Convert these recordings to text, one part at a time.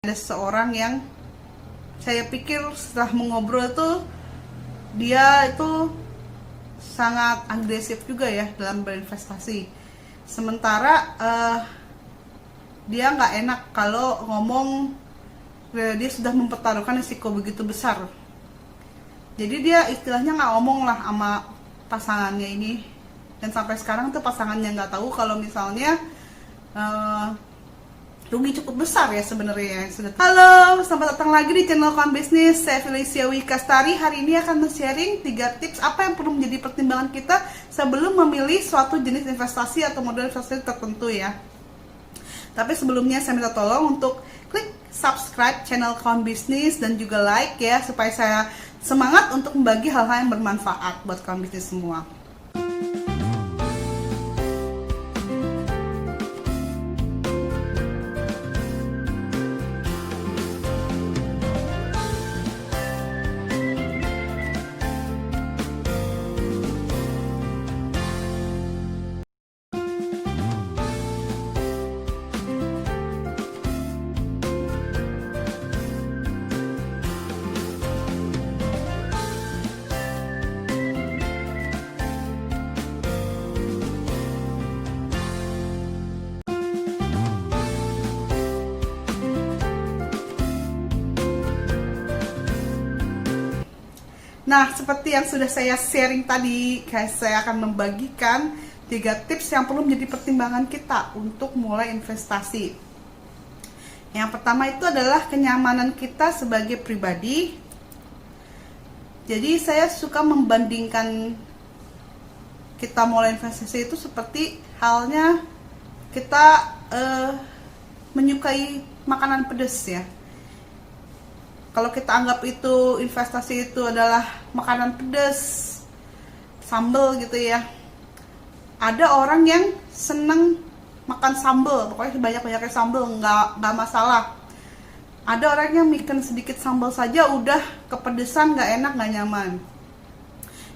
Ada seseorang yang saya pikir setelah mengobrol tuh dia itu sangat agresif juga ya dalam berinvestasi. Sementara dia nggak enak kalau ngomong dia sudah mempertaruhkan risiko begitu besar. Jadi dia istilahnya nggak ngomong lah sama pasangannya ini. Dan sampai sekarang tuh pasangannya nggak tahu kalau misalnya rugi cukup besar ya sebenarnya. Halo, selamat datang lagi di channel Kawan Bisnis. Saya Felicia Wikastari. Hari ini akan sharing 3 tips apa yang perlu menjadi pertimbangan kita sebelum memilih suatu jenis investasi atau model investasi tertentu ya. Tapi sebelumnya saya minta tolong untuk klik subscribe channel Kawan Bisnis dan juga like ya, supaya saya semangat untuk membagi hal-hal yang bermanfaat buat kawan bisnis semua. Nah, seperti yang sudah saya sharing tadi, guys, saya akan membagikan 3 tips yang perlu menjadi pertimbangan kita untuk mulai investasi. Yang pertama itu adalah kenyamanan kita sebagai pribadi. Jadi saya suka membandingkan kita mulai investasi itu seperti halnya kita menyukai makanan pedas ya. Kalau kita anggap itu investasi itu adalah makanan pedas, sambal gitu ya. Ada orang yang seneng makan sambal, pokoknya sebanyak-banyaknya sambal, nggak masalah. Ada orang yang makan sedikit sambal saja udah kepedesan, nggak enak, nggak nyaman.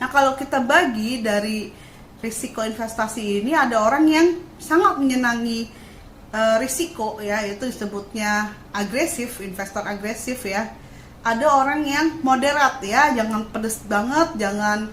Nah, kalau kita bagi dari risiko investasi ini, ada orang yang sangat menyenangi risiko ya, itu disebutnya agresif, investor agresif ya. Ada orang yang moderat ya, jangan pedes banget, jangan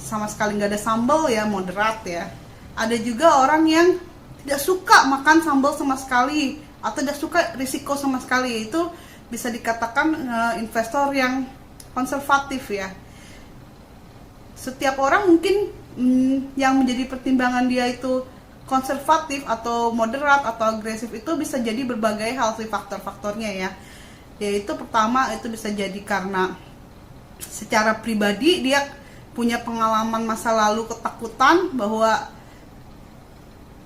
sama sekali nggak ada sambal ya, moderat ya. Ada juga orang yang tidak suka makan sambal sama sekali atau tidak suka risiko sama sekali, itu bisa dikatakan investor yang konservatif ya. Setiap orang mungkin yang menjadi pertimbangan dia itu konservatif atau moderat atau agresif itu bisa jadi berbagai hal sih faktor-faktornya ya. Yaitu pertama itu bisa jadi karena secara pribadi dia punya pengalaman masa lalu ketakutan bahwa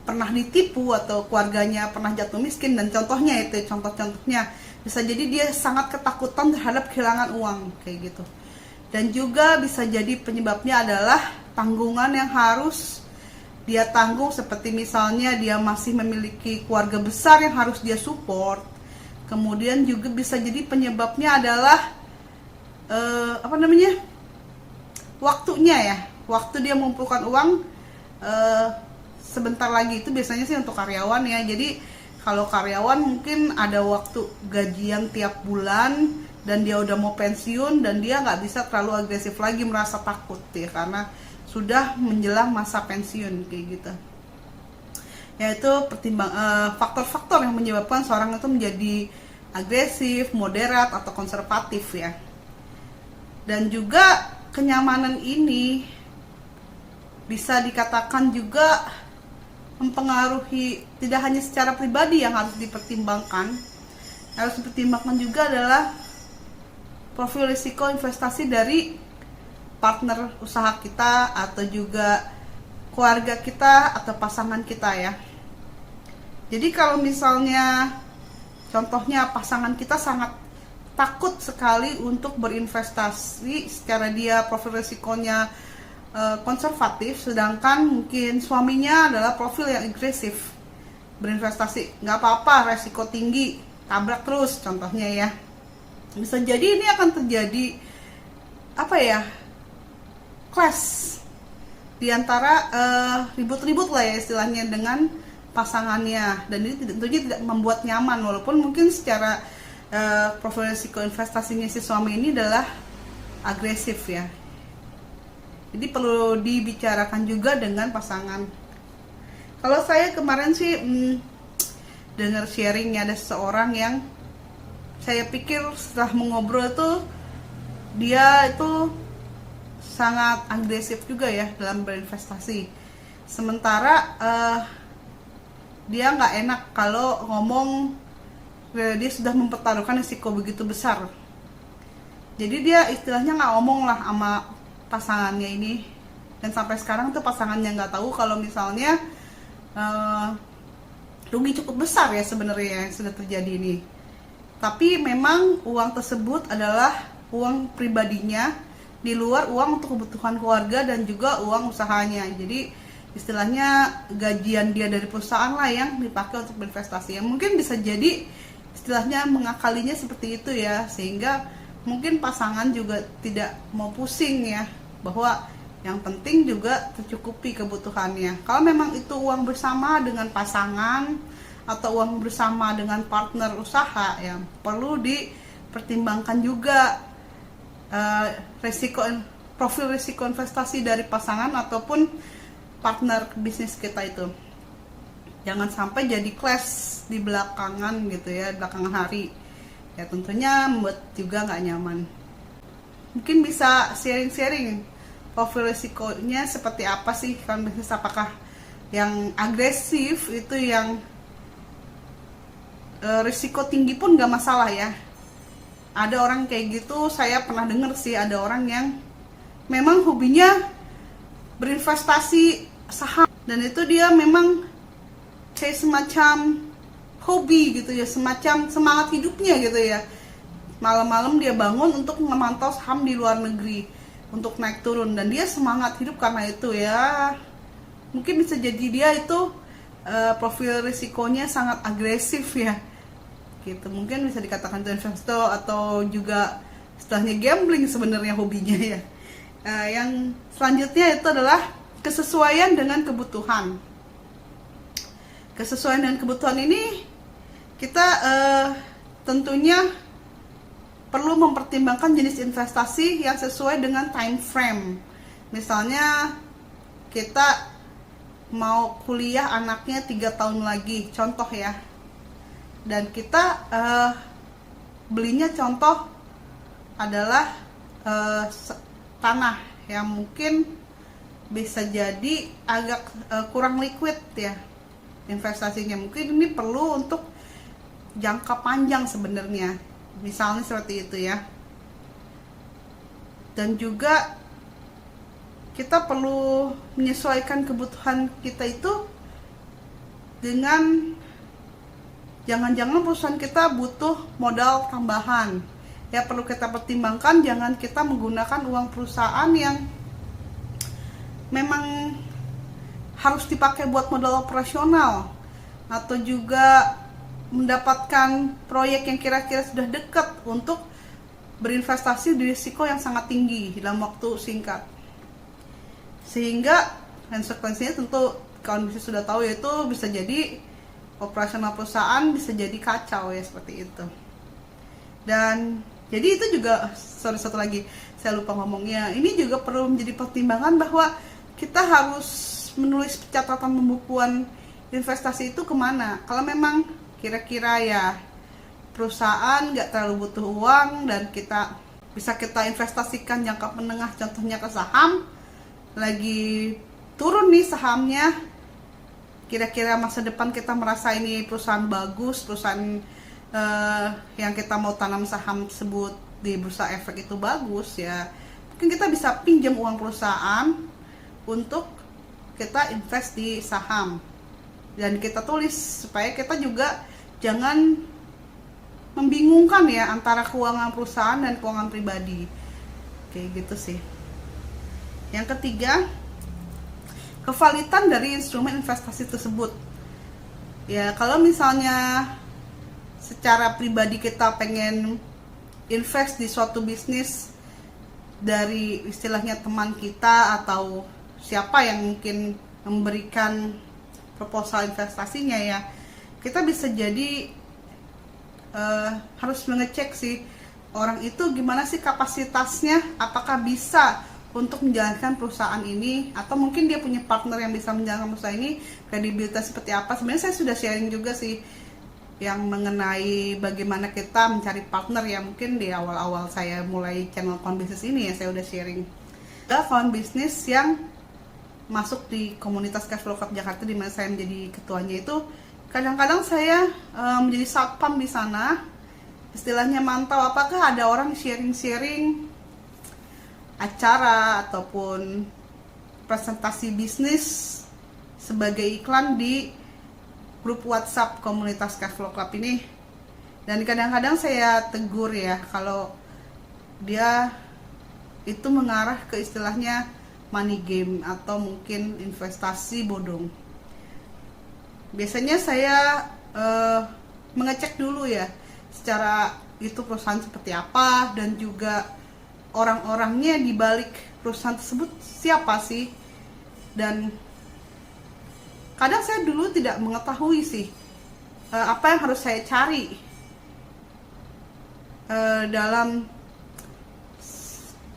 pernah ditipu atau keluarganya pernah jatuh miskin, dan contohnya itu contoh-contohnya bisa jadi dia sangat ketakutan terhadap kehilangan uang kayak gitu. Dan juga bisa jadi penyebabnya adalah tanggungan yang harus dia tanggung, seperti misalnya dia masih memiliki keluarga besar yang harus dia support. Kemudian juga bisa jadi penyebabnya adalah waktunya ya, waktu dia mengumpulkan uang sebentar lagi. Itu biasanya sih untuk karyawan ya. Jadi kalau karyawan mungkin ada waktu gajian tiap bulan dan dia udah mau pensiun, dan dia nggak bisa terlalu agresif lagi, merasa takut ya karena sudah menjelang masa pensiun kayak gitu. Yaitu faktor-faktor yang menyebabkan seorang itu menjadi agresif, moderat atau konservatif ya. Dan juga kenyamanan ini bisa dikatakan juga mempengaruhi, tidak hanya secara pribadi yang harus dipertimbangkan. Harus dipertimbangkan juga adalah profil risiko investasi dari partner usaha kita atau juga keluarga kita atau pasangan kita ya. Jadi kalau misalnya contohnya pasangan kita sangat takut sekali untuk berinvestasi, secara dia profil risikonya konservatif, sedangkan mungkin suaminya adalah profil yang agresif berinvestasi, nggak apa-apa, resiko tinggi, tabrak terus contohnya ya. Bisa jadi ini akan terjadi clash di antara ribut-ribut lah ya istilahnya dengan pasangannya, dan ini tentunya tidak membuat nyaman, walaupun mungkin secara profil risiko investasinya si suami ini adalah agresif ya. Jadi perlu dibicarakan juga dengan pasangan. Kalau saya kemarin sih dengar sharingnya ada seseorang yang saya pikir setelah mengobrol tuh dia itu sangat agresif juga ya dalam berinvestasi. Sementara dia nggak enak kalau ngomong dia sudah mempertaruhkan risiko begitu besar. Jadi dia istilahnya nggak ngomong lah sama pasangannya ini, dan sampai sekarang tuh pasangannya nggak tahu kalau misalnya rugi cukup besar ya sebenarnya yang sudah terjadi ini. Tapi memang uang tersebut adalah uang pribadinya di luar uang untuk kebutuhan keluarga dan juga uang usahanya. Jadi istilahnya gajian dia dari perusahaan lah yang dipakai untuk berinvestasi. Ya, mungkin bisa jadi istilahnya mengakalinya seperti itu ya, sehingga mungkin pasangan juga tidak mau pusing ya, bahwa yang penting juga tercukupi kebutuhannya. Kalau memang itu uang bersama dengan pasangan atau uang bersama dengan partner usaha, ya perlu dipertimbangkan juga profil risiko investasi dari pasangan ataupun partner bisnis kita itu. Jangan sampai jadi clash di belakangan gitu ya, belakangan hari. Ya tentunya membuat juga nggak nyaman. Mungkin bisa sharing-sharing profil risikonya seperti apa sih kalau bisnis, apakah yang agresif itu yang risiko tinggi pun nggak masalah ya. Ada orang kayak gitu, saya pernah dengar sih ada orang yang memang hobinya berinvestasi saham, dan itu dia memang kayak semacam hobi gitu ya, semacam semangat hidupnya gitu ya. Malam-malam dia bangun untuk memantau saham di luar negeri untuk naik turun, dan dia semangat hidup karena itu ya. Mungkin bisa jadi dia itu profil risikonya sangat agresif ya gitu. Mungkin bisa dikatakan itu investor atau juga istilahnya gambling sebenarnya hobinya ya. Yang selanjutnya itu adalah kesesuaian dengan kebutuhan. Kesesuaian dengan kebutuhan ini kita tentunya perlu mempertimbangkan jenis investasi yang sesuai dengan time frame. Misalnya kita mau kuliah anaknya 3 tahun lagi, contoh ya. Dan kita belinya contoh adalah tanah yang mungkin bisa jadi agak kurang liquid ya investasinya. Mungkin ini perlu untuk jangka panjang sebenarnya, misalnya seperti itu ya. Dan juga kita perlu menyesuaikan kebutuhan kita itu dengan jangan-jangan perusahaan kita butuh modal tambahan ya, perlu kita pertimbangkan. Jangan kita menggunakan uang perusahaan yang memang harus dipakai buat modal operasional, atau juga mendapatkan proyek yang kira-kira sudah dekat untuk berinvestasi di risiko yang sangat tinggi dalam waktu singkat. Sehingga konsekuensinya tentu kawan bisnis sudah tahu, yaitu bisa jadi operasional perusahaan bisa jadi kacau ya, seperti itu. Dan jadi itu juga satu lagi saya lupa ngomongnya, ini juga perlu menjadi pertimbangan bahwa kita harus menulis catatan pembukuan investasi itu kemana. Kalau memang kira-kira ya perusahaan nggak terlalu butuh uang dan kita bisa kita investasikan jangka menengah, contohnya ke saham, lagi turun nih sahamnya, kira-kira masa depan kita merasa ini perusahaan bagus, perusahaan yang kita mau tanam saham tersebut di bursa efek itu bagus ya, mungkin kita bisa pinjam uang perusahaan untuk kita invest di saham, dan kita tulis supaya kita juga jangan membingungkan ya antara keuangan perusahaan dan keuangan pribadi. Kayak gitu sih. Yang ketiga, kevalitan dari instrumen investasi tersebut. Ya, kalau misalnya secara pribadi kita pengen invest di suatu bisnis dari istilahnya teman kita atau siapa yang mungkin memberikan proposal investasinya ya, kita bisa jadi harus mengecek sih orang itu gimana sih kapasitasnya, apakah bisa untuk menjalankan perusahaan ini, atau mungkin dia punya partner yang bisa menjalankan perusahaan ini, kredibilitas seperti apa. Sebenarnya saya sudah sharing juga sih yang mengenai bagaimana kita mencari partner ya, mungkin di awal-awal saya mulai channel kawan bisnis ini ya saya udah sharing. Ada kawan bisnis yang masuk di komunitas Cashflow Club Jakarta di mana saya menjadi ketuanya itu, kadang-kadang saya menjadi satpam di sana, istilahnya mantau apakah ada orang sharing-sharing acara ataupun presentasi bisnis sebagai iklan di grup WhatsApp komunitas Cashflow Club ini. Dan kadang-kadang saya tegur ya kalau dia itu mengarah ke istilahnya money game atau mungkin investasi bodong. Biasanya saya mengecek dulu ya secara itu perusahaan seperti apa, dan juga orang-orangnya di balik perusahaan tersebut siapa sih. Dan kadang saya dulu tidak mengetahui sih apa yang harus saya cari dalam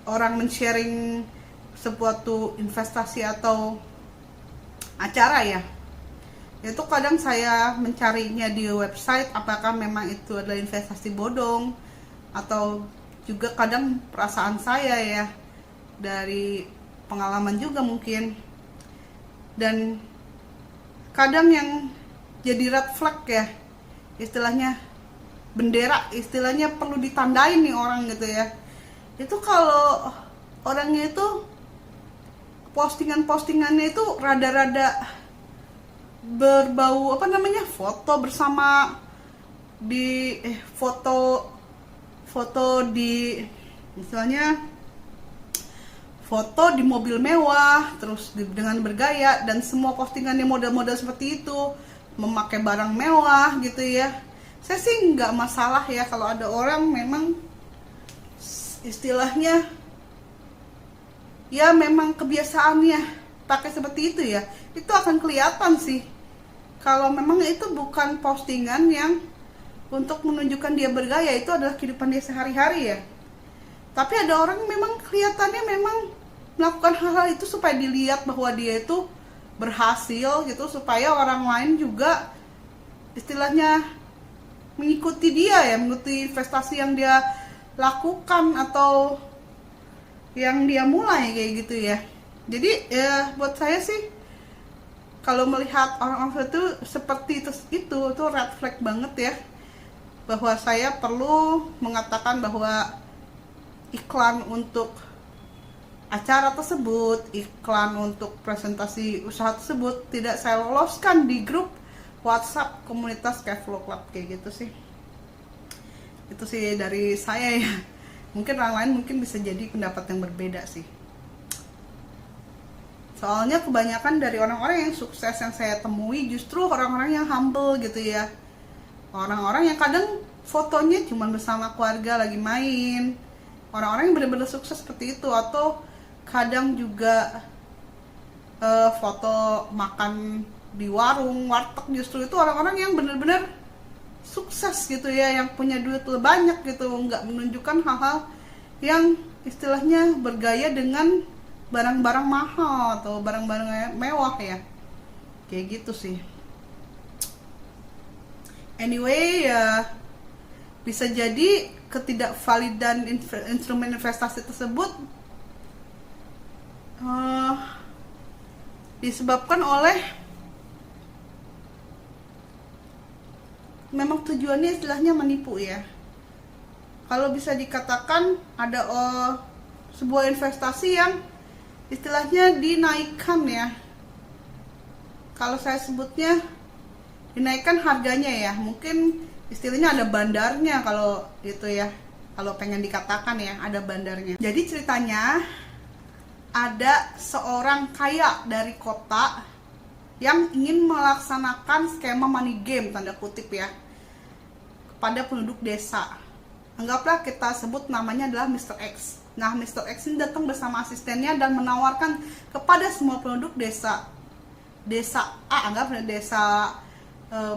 orang men-sharing suatu investasi atau acara ya. Itu kadang saya mencarinya di website apakah memang itu adalah investasi bodong, atau juga kadang perasaan saya ya dari pengalaman juga mungkin. Dan kadang yang jadi red flag ya, istilahnya bendera, istilahnya perlu ditandain nih orang gitu ya, itu kalau orangnya itu postingannya itu rada-rada berbau apa namanya, foto bersama di foto di misalnya foto di mobil mewah, terus dengan bergaya, dan semua postingannya model-model seperti itu, memakai barang mewah gitu ya. Saya sih nggak masalah ya kalau ada orang memang istilahnya ya memang kebiasaannya pakai seperti itu ya, itu akan kelihatan sih kalau memang itu bukan postingan yang untuk menunjukkan dia bergaya, itu adalah kehidupan dia sehari-hari ya. Tapi ada orang memang kelihatannya memang melakukan hal-hal itu supaya dilihat bahwa dia itu berhasil gitu, supaya orang lain juga istilahnya mengikuti dia ya, mengikuti investasi yang dia lakukan atau yang dia mulai kayak gitu ya. Jadi ya buat saya sih kalau melihat orang-orang itu seperti itu red flag banget ya, bahwa saya perlu mengatakan bahwa iklan untuk acara tersebut, iklan untuk presentasi usaha tersebut tidak saya loloskan di grup WhatsApp komunitas Cashflow Club kayak gitu sih. Itu sih dari saya ya. Mungkin orang lain mungkin bisa jadi pendapat yang berbeda sih. Soalnya kebanyakan dari orang-orang yang sukses yang saya temui justru orang-orang yang humble gitu ya. Orang-orang yang kadang fotonya cuma bersama keluarga lagi main. Orang-orang yang benar-benar sukses seperti itu. Atau kadang juga foto makan di warung, warteg, justru itu orang-orang yang benar-benar sukses gitu ya, yang punya duit lebih banyak gitu, nggak menunjukkan hal-hal yang istilahnya bergaya dengan barang-barang mahal atau barang-barang mewah ya, kayak gitu sih. Anyway ya, bisa jadi ketidakvalidan instrumen investasi tersebut disebabkan oleh memang tujuannya istilahnya menipu ya. Kalau bisa dikatakan ada sebuah investasi yang istilahnya dinaikkan ya, kalau saya sebutnya dinaikkan harganya ya, mungkin istilahnya ada bandarnya kalau itu ya, kalau pengen dikatakan ya ada bandarnya. Jadi ceritanya ada seorang kaya dari kota yang ingin melaksanakan skema money game tanda kutip ya kepada penduduk desa. Anggaplah kita sebut namanya adalah Mr. X. Nah, Mr. X ini datang bersama asistennya dan menawarkan kepada semua penduduk desa A, anggap desa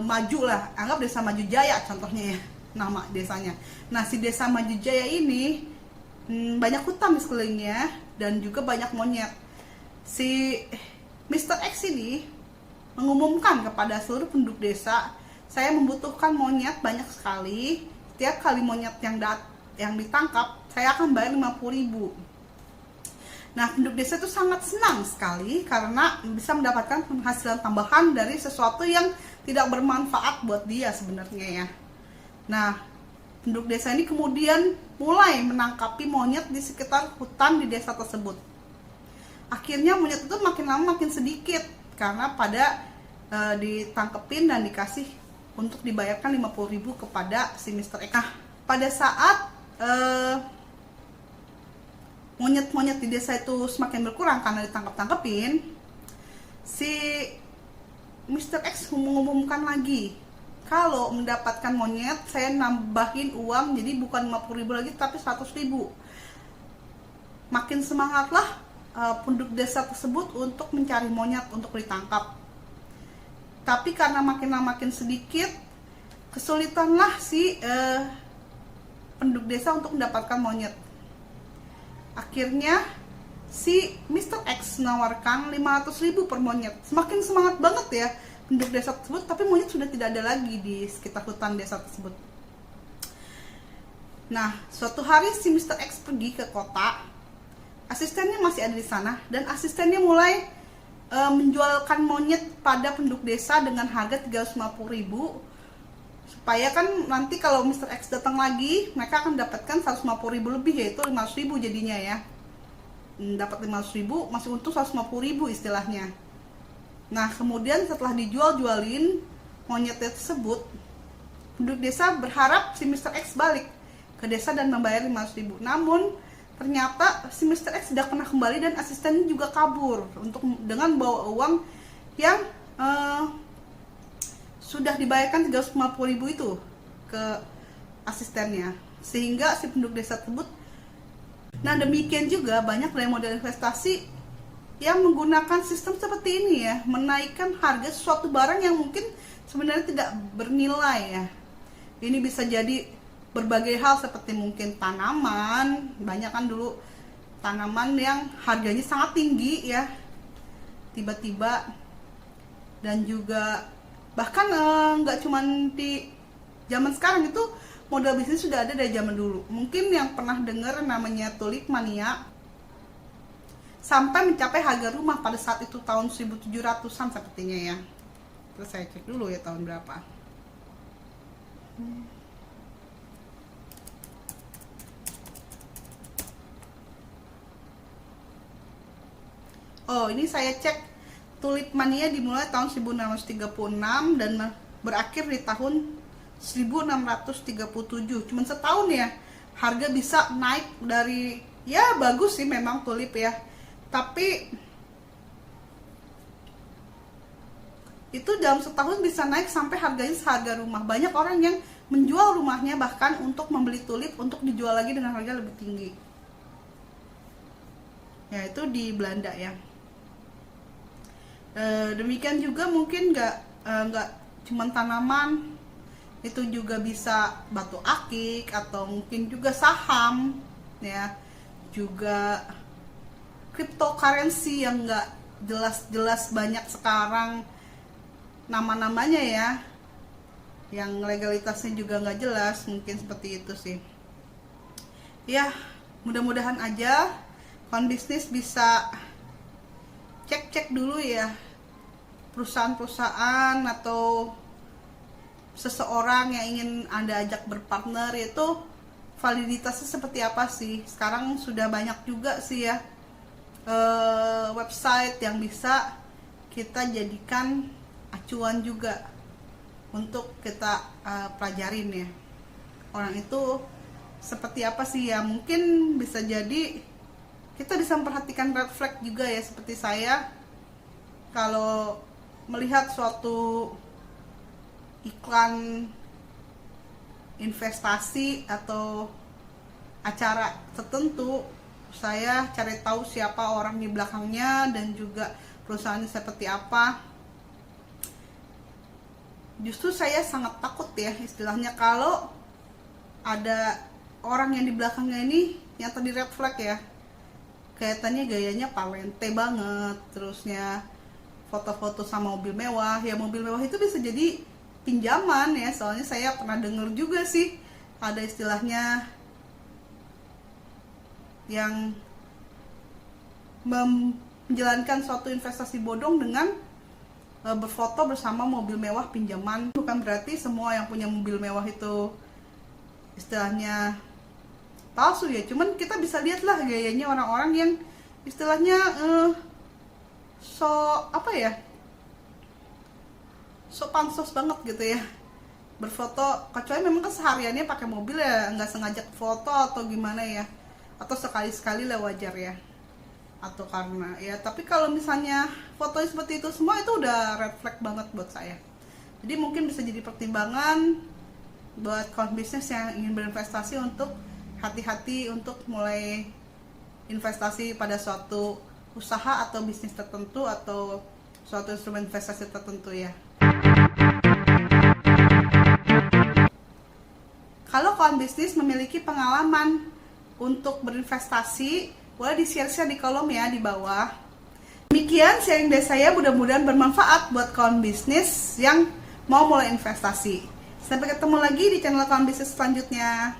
maju lah, anggap desa Maju Jaya contohnya ya. nama desanya. Nah, si desa Maju Jaya ini banyak hutan di sekelilingnya dan juga banyak monyet. Si Mr. X ini mengumumkan kepada seluruh penduduk desa, saya membutuhkan monyet banyak sekali. Setiap kali monyet yang ditangkap, saya akan bayar 50.000. Nah, penduduk desa itu sangat senang sekali karena bisa mendapatkan penghasilan tambahan dari sesuatu yang tidak bermanfaat buat dia sebenarnya ya. Nah, penduduk desa ini kemudian mulai menangkapi monyet di sekitar hutan di desa tersebut. Akhirnya monyet itu makin lama makin sedikit karena pada ditangkepin dan dikasih untuk dibayarkan 50.000 kepada si Mr. X. Nah, pada saat monyet-monyet di desa itu semakin berkurang karena ditangkap-tangkepin, si Mr. X mengumumkan lagi, kalau mendapatkan monyet saya nambahin uang, jadi bukan 50.000 lagi tapi 100.000. Makin semangatlah penduduk desa tersebut untuk mencari monyet untuk ditangkap. Tapi karena makin lama makin sedikit, kesulitanlah si penduduk desa untuk mendapatkan monyet. Akhirnya si Mr. X menawarkan 500.000 per monyet. Semakin semangat banget ya penduduk desa tersebut, tapi monyet sudah tidak ada lagi di sekitar hutan desa tersebut. Nah, suatu hari si Mr. X pergi ke kota, asistennya masih ada di sana, dan asistennya mulai menjualkan monyet pada penduduk desa dengan harga 350.000, supaya kan nanti kalau Mr. X datang lagi, mereka akan dapatkan 150.000 lebih, yaitu 500.000 jadinya ya. Dapat 500.000, masih untung 150.000 istilahnya. Nah, kemudian setelah dijual-jualin monyetnya tersebut, penduduk desa berharap si Mr. X balik ke desa dan membayar 500.000. Namun ternyata si Mr. X tidak pernah kembali dan asistennya juga kabur dengan bawa uang yang sudah dibayarkan 350.000 itu ke asistennya, sehingga si penduduk desa tersebut. Nah, demikian juga banyak dari model investasi yang menggunakan sistem seperti ini ya, menaikkan harga sesuatu barang yang mungkin sebenarnya tidak bernilai ya. Ini bisa jadi berbagai hal seperti mungkin tanaman, banyak kan dulu tanaman yang harganya sangat tinggi ya, tiba-tiba, dan juga bahkan nggak cuman di zaman sekarang, itu model bisnis sudah ada dari zaman dulu. Mungkin yang pernah dengar namanya tulip mania, sampai mencapai harga rumah pada saat itu tahun 1700-an sepertinya ya. Terus saya cek dulu ya tahun berapa. Oh, ini saya cek tulip mania dimulai tahun 1636 dan berakhir di tahun 1637. Cuman setahun ya, harga bisa naik dari, ya bagus sih memang tulip ya, tapi itu dalam setahun bisa naik sampai harganya seharga rumah. Banyak orang yang menjual rumahnya bahkan untuk membeli tulip untuk dijual lagi dengan harga lebih tinggi. Ya, itu di Belanda ya. Demikian juga mungkin nggak cuma tanaman, itu juga bisa batu akik atau mungkin juga saham ya, juga cryptocurrency yang nggak jelas-jelas banyak sekarang nama-namanya ya, yang legalitasnya juga nggak jelas, mungkin seperti itu sih ya. Mudah-mudahan aja kawan bisnis bisa cek-cek dulu ya, perusahaan-perusahaan atau seseorang yang ingin Anda ajak berpartner itu validitasnya seperti apa sih. Sekarang sudah banyak juga sih ya website yang bisa kita jadikan acuan juga untuk kita pelajarin ya, orang itu seperti apa sih ya. Mungkin bisa jadi kita bisa memperhatikan red flag juga ya, seperti saya kalau melihat suatu iklan investasi atau acara tertentu, saya cari tahu siapa orang di belakangnya dan juga perusahaannya seperti apa. Justru saya sangat takut ya istilahnya kalau ada orang yang di belakangnya ini yang tadi red flag ya, kelihatannya gayanya palente banget, terusnya foto-foto sama mobil mewah. Ya mobil mewah itu bisa jadi pinjaman ya, soalnya saya pernah denger juga sih ada istilahnya yang menjalankan suatu investasi bodong dengan berfoto bersama mobil mewah pinjaman. Bukan berarti semua yang punya mobil mewah itu istilahnya palsu ya, cuman kita bisa lihatlah gayanya orang-orang yang istilahnya so apa ya, so pansos banget gitu ya berfoto, kecuali memang kesehariannya pakai mobil ya nggak sengaja foto atau gimana ya, atau sekali-sekali lah wajar ya, atau karena ya. Tapi kalau misalnya fotonya seperti itu semua, itu udah red flag banget buat saya. Jadi mungkin bisa jadi pertimbangan buat kawan bisnis yang ingin berinvestasi untuk hati-hati untuk mulai investasi pada suatu usaha atau bisnis tertentu atau suatu instrumen investasi tertentu ya. Kalau kawan bisnis memiliki pengalaman untuk berinvestasi, boleh di-share di kolom ya di bawah. Demikian sharing dari saya, mudah-mudahan bermanfaat buat kawan bisnis yang mau mulai investasi. Sampai ketemu lagi di channel kawan bisnis selanjutnya.